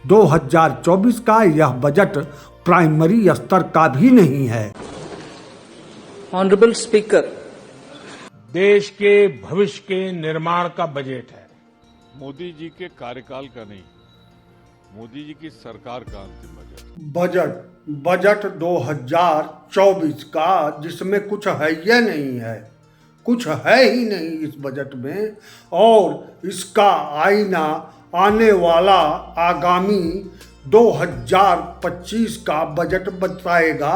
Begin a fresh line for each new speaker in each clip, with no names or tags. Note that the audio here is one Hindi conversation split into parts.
2024 का यह बजट प्राइमरी स्तर का भी नहीं है।
ऑनरेबल स्पीकर,
देश के भविष्य के निर्माण का बजट है।
मोदी जी के कार्यकाल का नहीं, मोदी जी की सरकार का अंतिम बजट 2024 का, जिसमें कुछ है या नहीं है, कुछ है ही नहीं इस बजट में। और इसका आईना आने वाला आगामी 2025 का बजट बताएगा।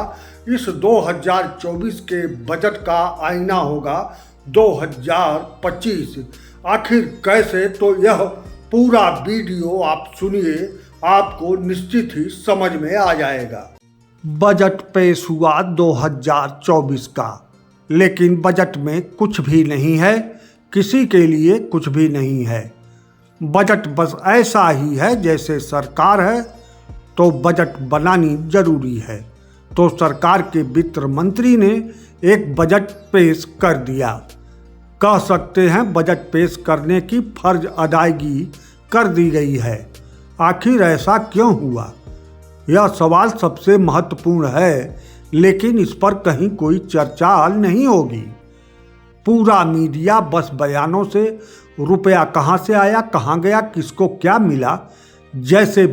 इस 2024 के बजट का आईना होगा 2025। आखिर कैसे, तो यह पूरा वीडियो आप सुनिए, आपको निश्चित ही समझ में आ जाएगा। बजट पेश हुआ 2024 का, लेकिन बजट में कुछ भी नहीं है, किसी के लिए कुछ भी नहीं है। बजट बस ऐसा ही है जैसे सरकार है तो बजट बनानी जरूरी है। तो सरकार के वित्त मंत्री ने एक बजट पेश कर दिया। कह सकते हैं बजट पेश करने की फर्ज अदायगी कर दी गई है। आखिर ऐसा क्यों हुआ, यह सवाल सबसे महत्वपूर्ण है, लेकिन इस पर कहीं कोई चर्चा नहीं होगी। पूरा मीडिया बस बयानों से रुपया कहाँ से आया, कहाँ गया, किसको क्या मिला, जैसे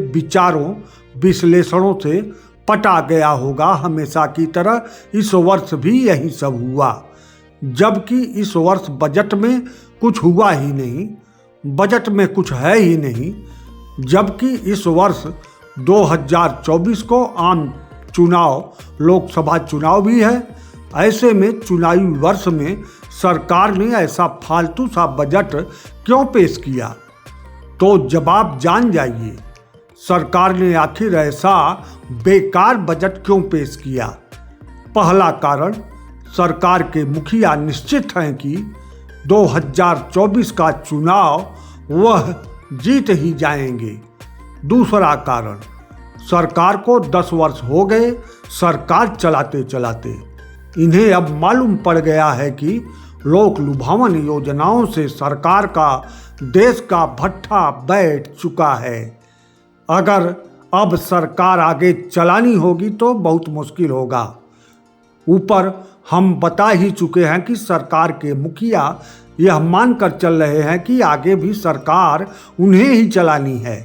विचारों विश्लेषणों से पटा गया होगा। हमेशा की तरह इस वर्ष भी यही सब हुआ, जबकि इस वर्ष बजट में कुछ हुआ ही नहीं, बजट में कुछ है ही नहीं। जबकि इस वर्ष 2024 को आम चुनाव, लोकसभा चुनाव भी है। ऐसे में चुनावी वर्ष में सरकार ने ऐसा फालतू सा बजट क्यों पेश किया, तो जवाब जान जाइए। सरकार ने आखिर ऐसा बेकार बजट क्यों पेश किया। पहला कारण, सरकार के मुखिया निश्चित हैं कि 2024 का चुनाव वह जीत ही जाएंगे। दूसरा कारण, सरकार को 10 वर्ष हो गए सरकार चलाते चलाते। इन्हें अब मालूम पड़ गया है कि लोक लुभावन योजनाओं से सरकार का, देश का भट्ठा बैठ चुका है। अगर अब सरकार आगे चलानी होगी तो बहुत मुश्किल होगा। ऊपर हम बता ही चुके हैं कि सरकार के मुखिया यह मानकर चल रहे हैं कि आगे भी सरकार उन्हें ही चलानी है।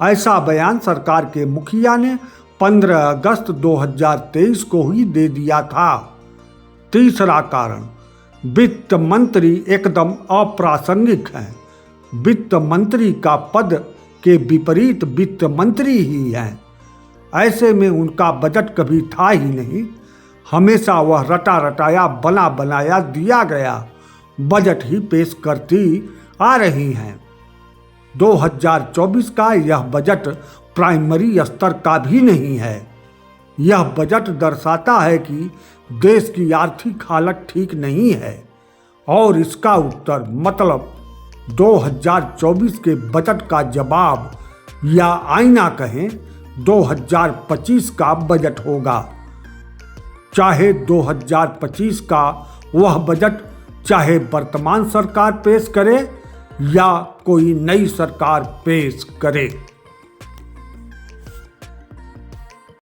ऐसा बयान सरकार के मुखिया ने 15 अगस्त 2023 को ही दे दिया था। तीसरा कारण, वित्त मंत्री एकदम अप्रासंगिक हैं। वित्त मंत्री का पद के विपरीत वित्त मंत्री ही हैं। ऐसे में उनका बजट कभी था ही नहीं। हमेशा वह रटा रटाया, बना बनाया दिया गया बजट ही पेश करती आ रही हैं। 2024 का यह बजट प्राइमरी स्तर का भी नहीं है। यह बजट दर्शाता है कि देश की आर्थिक हालत ठीक नहीं है, और इसका उत्तर मतलब 2024 के बजट का जवाब, या आईना कहें, 2025 का बजट होगा। चाहे 2025 का वह बजट चाहे वर्तमान सरकार पेश करे या कोई नई सरकार पेश करे।